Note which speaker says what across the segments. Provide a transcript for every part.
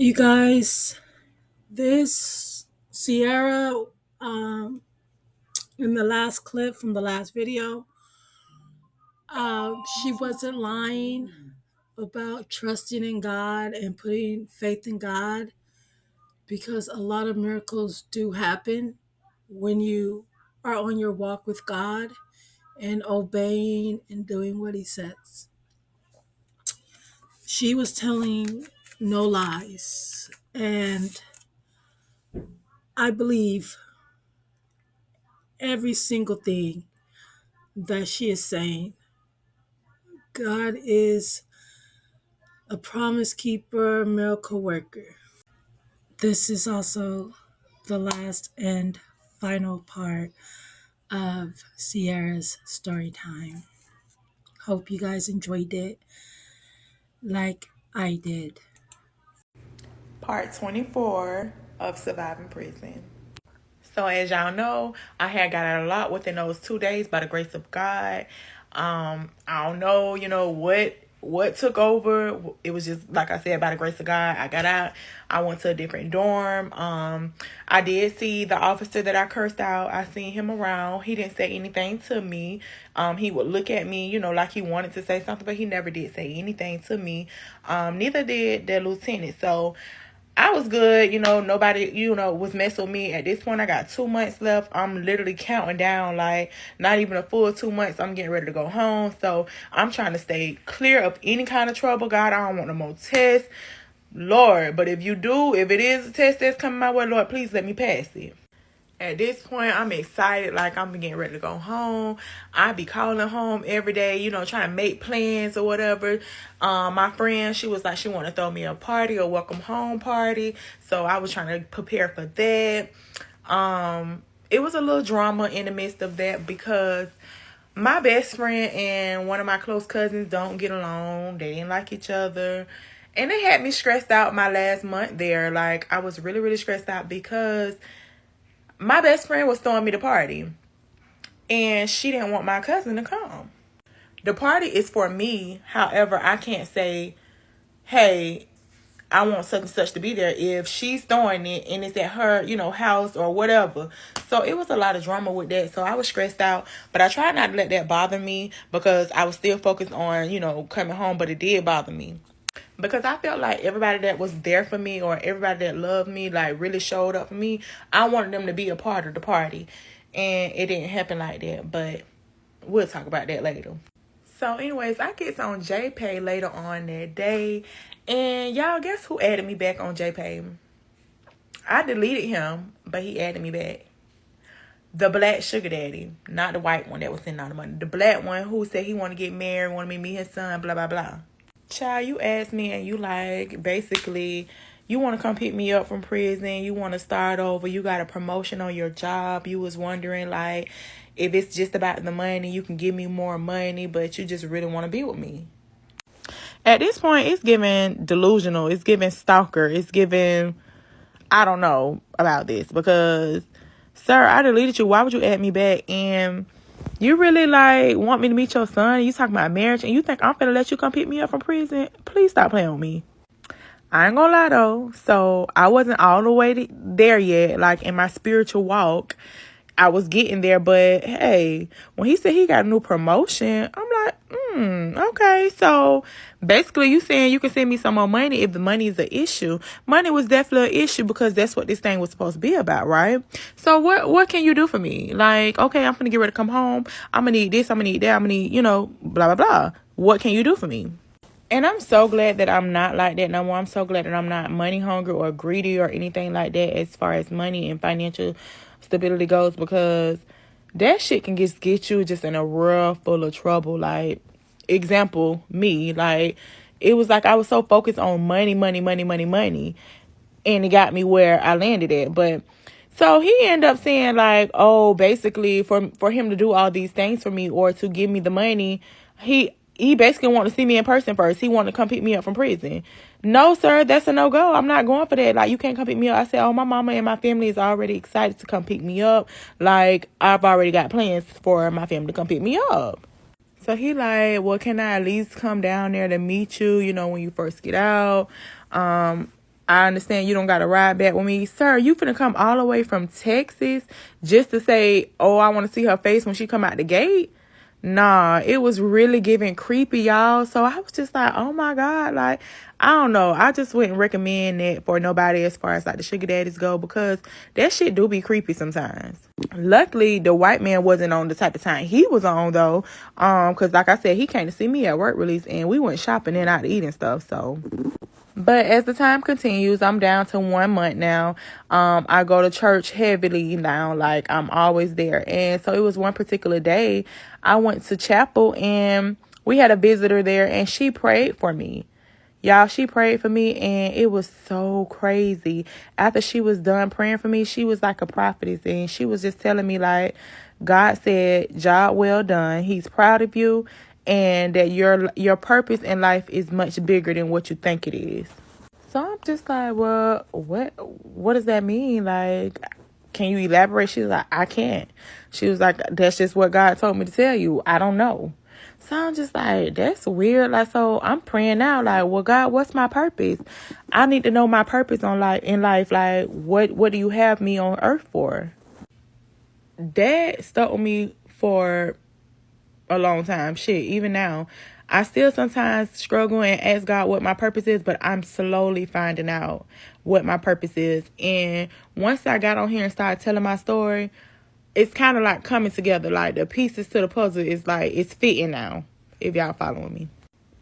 Speaker 1: You guys, this Sierra, um, in the last clip from the last video, she wasn't lying about trusting in God and putting faith in God because a lot of miracles do happen when you are on your walk with God and obeying and doing what He says. She was telling no lies, and I believe every single thing that she is saying. God is a promise keeper, miracle worker. This is also the last and final part of Sierra's story time. Hope you guys enjoyed it like I did.
Speaker 2: Part 24 of Surviving Prison. So as y'all know, I had got out a lot within those 2 days by the grace of God. I don't know, what took over. It was just like I said, by the grace of God, I got out. I went to a different dorm. I did see the officer that I cursed out. I seen him around. He didn't say anything to me. He would look at me, like he wanted to say something, but he never did say anything to me. Neither did the lieutenant. So I was good, nobody, was messing with me. At this point, I got 2 months left. I'm literally counting down, like, not even a full 2 months. I'm getting ready to go home. So I'm trying to stay clear of any kind of trouble. God, I don't want no more tests. Lord, but if it is a test that's coming my way, Lord, please let me pass it. At this point, I'm excited. Like, I'm getting ready to go home. I be calling home every day, trying to make plans or whatever. My friend, she was like, she want to throw me a party, a welcome home party. So I was trying to prepare for that. It was a little drama in the midst of that because my best friend and one of my close cousins don't get along. They didn't like each other. And they had me stressed out my last month there. Like, I was really, really stressed out because my best friend was throwing me the party and she didn't want my cousin to come. The party is for me. However, I can't say, hey, I want such and such to be there if she's throwing it and it's at her, house or whatever. So it was a lot of drama with that. So I was stressed out, but I tried not to let that bother me because I was still focused on, coming home, but it did bother me. Because I felt like everybody that was there for me or everybody that loved me, like really showed up for me, I wanted them to be a part of the party. And it didn't happen like that. But we'll talk about that later. So anyways, I get on JPay later on that day. And y'all, guess who added me back on JPay? I deleted him, but he added me back. The black sugar daddy, not the white one that was sending all the money. The black one who said he want to get married, want me to meet his son, blah, blah, blah. Child, you asked me and you like, basically, you want to come pick me up from prison. You want to start over. You got a promotion on your job. You was wondering, like, if it's just about the money, you can give me more money, but you just really want to be with me. At this point, it's giving delusional. It's giving stalker. It's giving, I don't know about this because, sir, I deleted you. Why would you add me back? And you really, like, want me to meet your son? You talking about marriage and you think I'm finna let you come pick me up from prison? Please stop playing with me. I ain't gonna lie, though. So, I wasn't all the way there yet. Like, in my spiritual walk, I was getting there. But, hey, when he said he got a new promotion, I'm like, okay. So, basically, you saying you can send me some more money if the money is an issue. Money was definitely an issue because that's what this thing was supposed to be about, right? So, what can you do for me? Like, okay, I'm gonna get ready to come home. I'm gonna need this. I'm gonna need that. I'm gonna need, blah, blah, blah. What can you do for me? And I'm so glad that I'm not like that no more. I'm so glad that I'm not money hungry or greedy or anything like that as far as money and financial stability goes, because that shit can just get you just in a real full of trouble. Like, example, me, like, it was like I was so focused on money, and it got me where I landed at. But so he ended up saying, like, oh, basically for him to do all these things for me or to give me the money, he basically wanted to see me in person first. He wanted to come pick me up from prison. No, sir, that's a no-go. I'm not going for that. Like, you can't come pick me up. I said, oh, my mama and my family is already excited to come pick me up. Like, I've already got plans for my family to come pick me up. So he like, well, can I at least come down there to meet you, when you first get out? I understand you don't got to ride back with me. Sir, you finna come all the way from Texas just to say, oh, I want to see her face when she come out the gate? Nah, it was really giving creepy, y'all. So I was just like, oh my God. Like, I don't know. I just wouldn't recommend it for nobody as far as like the sugar daddies go, because that shit do be creepy sometimes. Luckily, the white man wasn't on the type of time he was on though. Because like I said, he came to see me at work release and we went shopping and out to eat and stuff. So, but as the time continues, I'm down to 1 month now. I go to church heavily now, like I'm always there. And so it was one particular day I went to chapel and we had a visitor there and she prayed for me. Y'all, she prayed for me and it was so crazy. After she was done praying for me, she was like a prophetess and she was just telling me like, God said, job well done. He's proud of you and that your purpose in life is much bigger than what you think it is. So I'm just like, well, what does that mean? Like, can you elaborate? She was like, I can't. She was like, that's just what God told me to tell you. I don't know. So I'm just like, that's weird. Like, so I'm praying now, like, well, God, what's my purpose? I need to know my purpose in life. Like, what do you have me on earth for? That stuck with me for a long time. Shit, even now, I still sometimes struggle and ask God what my purpose is, but I'm slowly finding out what my purpose is. And once I got on here and started telling my story, it's kind of like coming together. Like the pieces to the puzzle is like, it's fitting now, if y'all following me.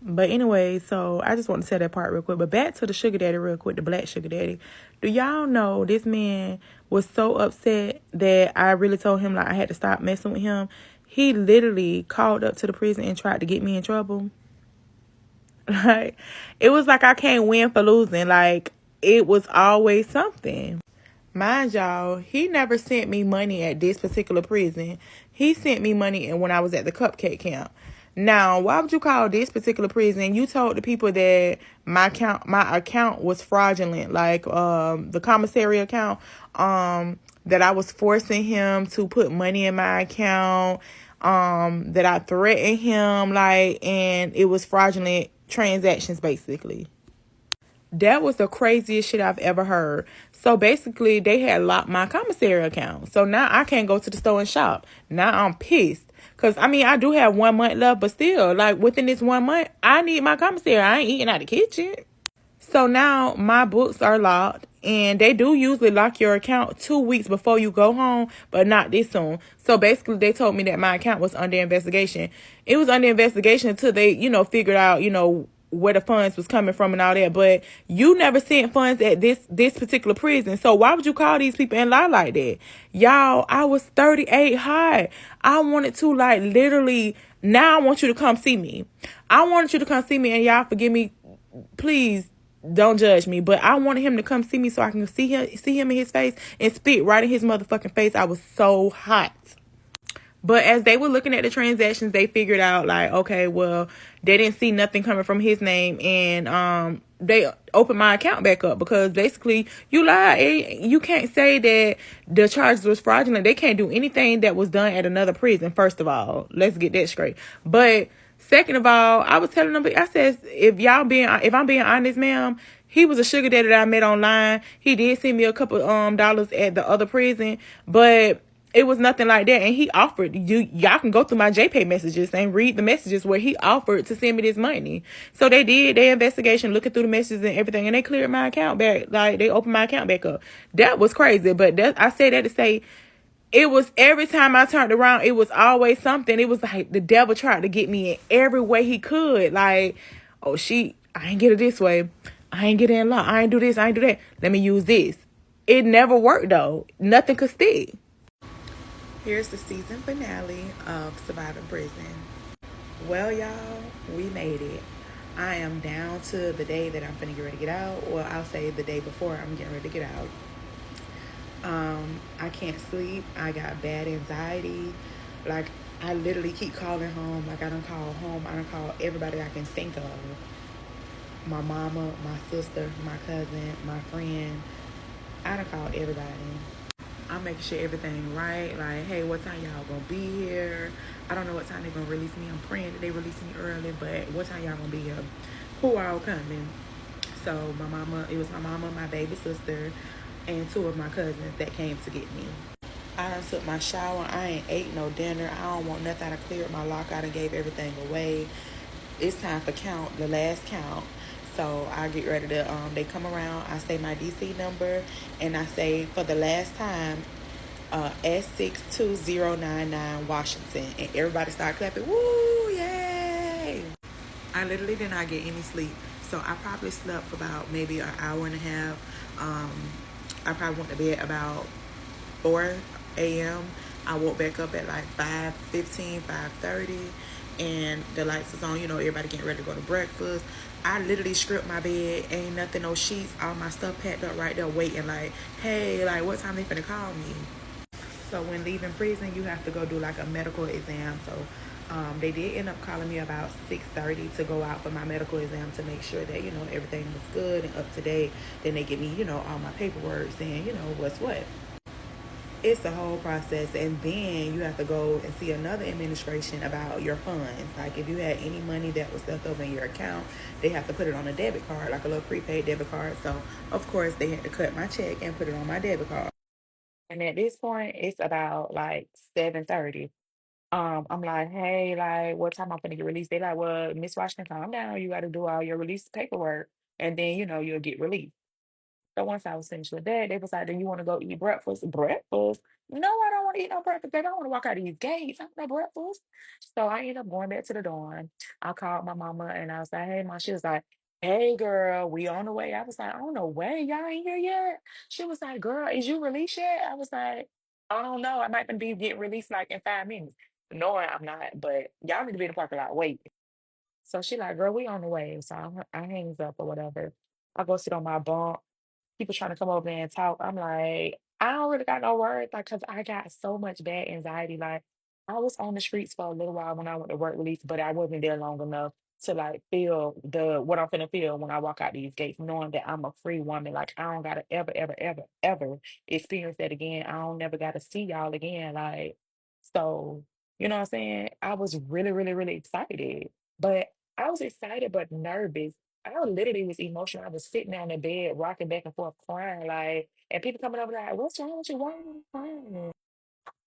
Speaker 2: But anyway, so I just want to tell that part real quick. But back to the sugar daddy real quick, the black sugar daddy. Do y'all know this man was so upset that I really told him like I had to stop messing with him? He literally called up to the prison and tried to get me in trouble. Like, it was like I can't win for losing. Like, it was always something. Mind y'all, he never sent me money at this particular prison. He sent me money when I was at the cupcake camp. Now, why would you call this particular prison? You told the people that my account was fraudulent, like the commissary account, that I was forcing him to put money in my account, that I threatened him, like, and it was fraudulent transactions basically. That was the craziest shit I've ever heard. So basically, they had locked my commissary account. So now I can't go to the store and shop. Now I'm pissed. Because, I mean, I do have 1 month left, but still, like, within this 1 month, I need my commissary. I ain't eating out the kitchen. So now my books are locked, and they do usually lock your account 2 weeks before you go home, but not this soon. So basically, they told me that my account was under investigation. It was under investigation until they, figured out, where the funds was coming from and all that. But you never sent funds at this particular prison. So why would you call these people and lie like that? Y'all, I was 38 high. I wanted to, like, literally, now I want you to come see me. I wanted you to come see me, and y'all forgive me. Please don't judge me. But I wanted him to come see me so I can see him in his face and spit right in his motherfucking face. I was so hot. But as they were looking at the transactions, they figured out, like, okay, well, they didn't see nothing coming from his name. And they opened my account back up because basically you lied. You can't say that the charges was fraudulent. They can't do anything that was done at another prison, first of all. Let's get that straight. But second of all, I was telling them, I said, if I'm being honest, ma'am, he was a sugar daddy that I met online. He did send me a couple dollars at the other prison, but it was nothing like that. And he offered, y'all can go through my JPay messages and read the messages where he offered to send me this money. So they did their investigation, looking through the messages and everything, and they cleared my account back. Like, they opened my account back up. That was crazy. But I say that to say, it was every time I turned around, it was always something. It was like the devil tried to get me in every way he could. Like, oh, I ain't get it this way. I ain't get in law. I ain't do this. I ain't do that. Let me use this. It never worked, though. Nothing could stick. Here's the season finale of Surviving Prison. Well, y'all, we made it. I am down to the day that I'm finna get ready to get out. Well, I'll say the day before I'm getting ready to get out. I can't sleep. I got bad anxiety. Like, I literally keep calling home. Like, I done call home. I done call everybody I can think of. My mama, my sister, my cousin, my friend. I done called everybody. I'm making sure everything right. Like, hey, what time y'all gonna be here? I don't know what time they're gonna release me. I'm praying that they release me early, but what time y'all gonna be here? Who all coming? So it was my mama, my baby sister, and two of my cousins that came to get me. I done took my shower. I ain't ate no dinner. I don't want nothing. I done cleared my lock. I done gave everything away. It's time for count, the last count. So I get ready to, they come around. I say my DC number, and I say for the last time, S62099 Washington. And everybody start clapping. Woo, yay! I literally did not get any sleep. So I probably slept about maybe an hour and a half. I probably went to bed about 4 a.m. I woke back up at like 5:15, 5:30, and the lights was on. You know, everybody getting ready to go to breakfast. I literally stripped my bed. Ain't nothing, no sheets. All my stuff packed up right there, waiting. Like, hey, like what time they finna call me? So when leaving prison, you have to go do like a medical exam. So they did end up calling me about 6:30 to go out for my medical exam to make sure that everything was good and up to date. Then they give me all my paperwork saying what's what. It's a whole process, and then you have to go and see another administration about your funds. Like if you had any money that was left over in your account, they have to put it on a debit card, like a little prepaid debit card. So of course they had to cut my check and put it on my debit card. And at this point, it's about like 7:30. I'm like, hey, like, what time I'm gonna get released? They like, well, Miss Washington, calm down. You got to do all your release paperwork, and then you'll get released. So once I was finished with that, they was like, "Do you want to go eat breakfast?" Breakfast? No, I don't want to eat no breakfast. They don't want to walk out of these gates. I want no breakfast. So I ended up going back to the dorm. I called my mama and I was like, "Hey, mom." She was like, "Hey, girl, we on the way." I was like, "On the way? Y'all ain't here yet?" She was like, "Girl, is you released yet?" I was like, "I don't know. I might be getting released like in 5 minutes." Knowing I'm not, but y'all need to be in the parking lot wait. So she like, "Girl, we on the way." So I hangs up or whatever. I go sit on my bunk, people trying to come over there and talk. I'm like, I don't really got no words, like, cause I got so much bad anxiety. Like, I was on the streets for a little while when I went to work release, but I wasn't there long enough to like feel the what I'm finna feel when I walk out these gates, knowing that I'm a free woman. Like, I don't gotta ever, ever, ever, ever experience that again. I don't never gotta see y'all again. Like, so you know what I'm saying? I was really, really, really excited, but I was excited but nervous. I literally was emotional. I was sitting on the bed, rocking back and forth, crying, like, and people coming over like, "What's wrong with you? Why are you crying?"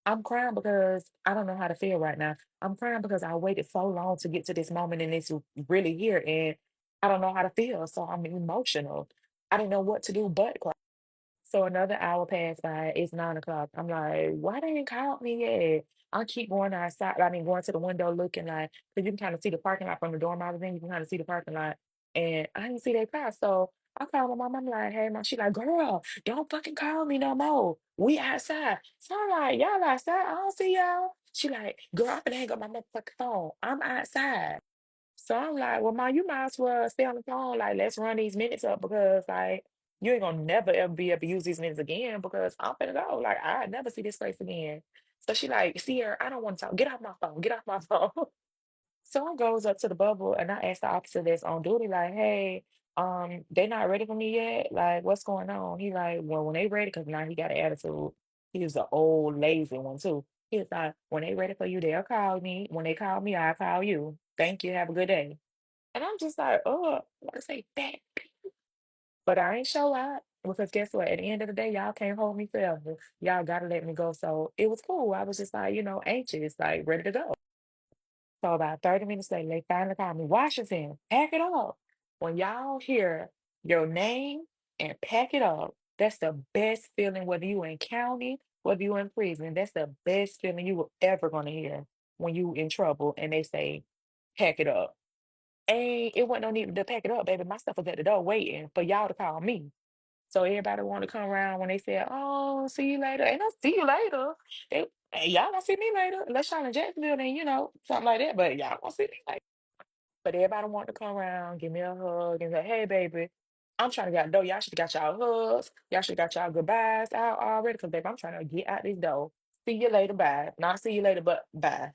Speaker 2: I'm crying because I don't know how to feel right now. I'm crying because I waited so long to get to this moment and it's really here, and I don't know how to feel, so I'm emotional. I didn't know what to do but cry. So another hour passed by. It's 9 o'clock. I'm like, why they ain't called me yet? I keep going outside. I mean, going to the window looking like, because you can kind of see the parking lot from the dorm I was in. You can kind of see the parking lot. And I didn't see their car. So I called my mom. I'm like, hey, mom. She like, girl, don't fucking call me no more. We outside. So I'm like, y'all outside? I don't see y'all. She like, girl, I'm gonna hang up my motherfucking phone. I'm outside. So I'm like, well, ma, you might as well stay on the phone. Like, let's run these minutes up because, like, you ain't gonna never ever be able to use these minutes again because I'm finna go. Like, I never see this place again. So she like, Sierra, I don't want to talk. Get off my phone. Get off my phone. So I goes up to the bubble and I asked the officer that's on duty, like, hey, they not ready for me yet? Like, what's going on? He like, well, when they ready, because now he got an attitude. He was an old lazy one too. He's like, when they ready for you, they'll call me. When they call me, I'll call you. Thank you. Have a good day. And I'm just like, oh, I want to say that. But I ain't show out because guess what? At the end of the day, y'all can't hold me forever. Y'all gotta let me go. So it was cool. I was just like, anxious, like ready to go. So about 30 minutes later, they finally called me, Washington, pack it up. When y'all hear your name and pack it up, that's the best feeling, whether you in county, whether you in prison, that's the best feeling you were ever gonna hear when you in trouble and they say, pack it up. And it wasn't no need to pack it up, baby. My stuff was at the door waiting for y'all to call me. So everybody wanted to come around when they said, "Oh, see you later." And I'll see you later. Hey, y'all gonna see me later. Unless y'all in Jacksonville, then something like that. But y'all gonna see me later. But everybody wanted to come around, give me a hug, and say, "Hey, baby, I'm trying to get out the door. Y'all should have got y'all hugs. Y'all should have got y'all goodbyes out already. Because, baby, I'm trying to get out this door. See you later, bye. Not see you later, but bye."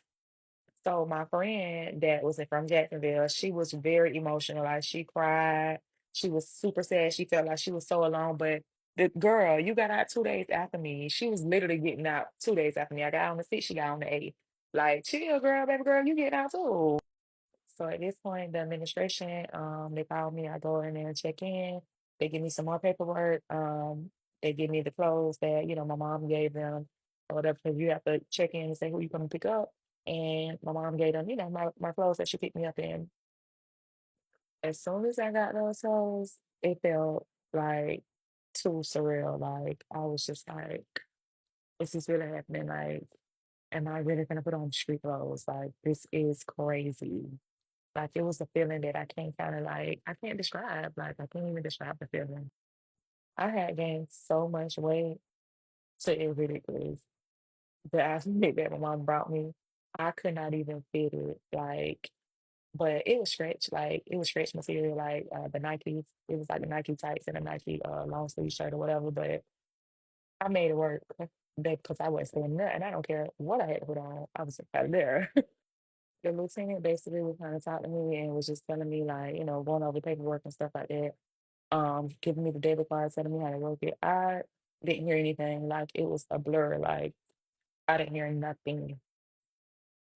Speaker 2: So my friend that was from Jacksonville, she was very emotional. Like she cried. She was super sad. She felt like she was so alone. But the girl, you got out 2 days after me. She was literally getting out 2 days after me. I got on the 6th, she got on the 8th. Like, chill, girl, baby girl, you getting out too.
Speaker 3: So at this point, the administration, they call me, I go in there and check in. They give me some more paperwork. They give me the clothes that, my mom gave them or whatever, because you have to check in and say who you're gonna pick up. And my mom gave them, my clothes that she picked me up in. As soon as I got those clothes, it felt like too surreal. Like I was just like, this is really happening. Like, am I really gonna put on street clothes? Like, this is crazy. Like it was a feeling that I can't kind of like I can't describe. Like I can't even describe the feeling. I had gained so much weight to it ridiculous. The outfit that my mom brought me, I could not even fit it. Like, but it was stretch. Like it was stretch material. Like the Nikes. It was like the Nike tights and a Nike long sleeve shirt or whatever. But I made it work because I wasn't staying there, and I don't care what I had to put on. I was out of there. The lieutenant basically was trying to talk to me and was just telling me like, going over paperwork and stuff like that. Giving me the debit card, telling me how to work it. I didn't hear anything. Like it was a blur. Like I didn't hear nothing.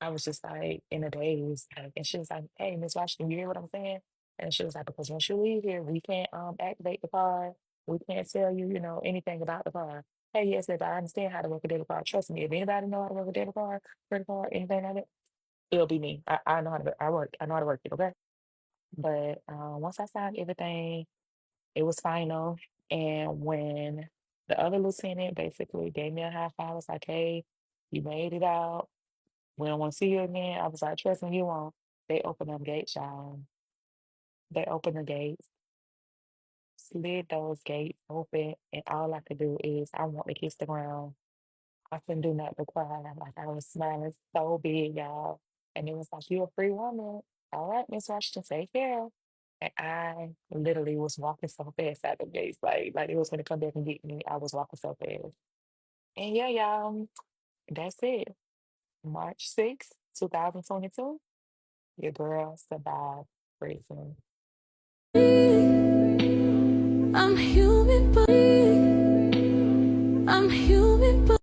Speaker 3: I was just like in a daze. Like, and she was like, "Hey, Miss Washington, you hear what I'm saying?" And she was like, "Because once you leave here, we can't activate the card. We can't tell you, anything about the card." Hey, yes, but I understand how to work a debit card. Trust me, if anybody know how to work a debit card, credit card, anything like that, it'll be me. I know how to. I know how to work it. Okay. But once I signed everything, it was final. And when the other lieutenant basically gave me a high five, I was like, "Hey, you made it out. We don't want to see you again." I was like, "Trust me, you won't." They opened them gates, y'all. They opened the gates, slid those gates open, and all I could do is I want to kiss the ground. I couldn't do nothing but cry. Like I was smiling so big, y'all. And it was like, "You're a free woman. All right, Miss Washington, take care." And I literally was walking so fast out the gates, like it was gonna come back and get me. I was walking so fast. And yeah, y'all, that's it. March 6th, 2022, your girl survived prison.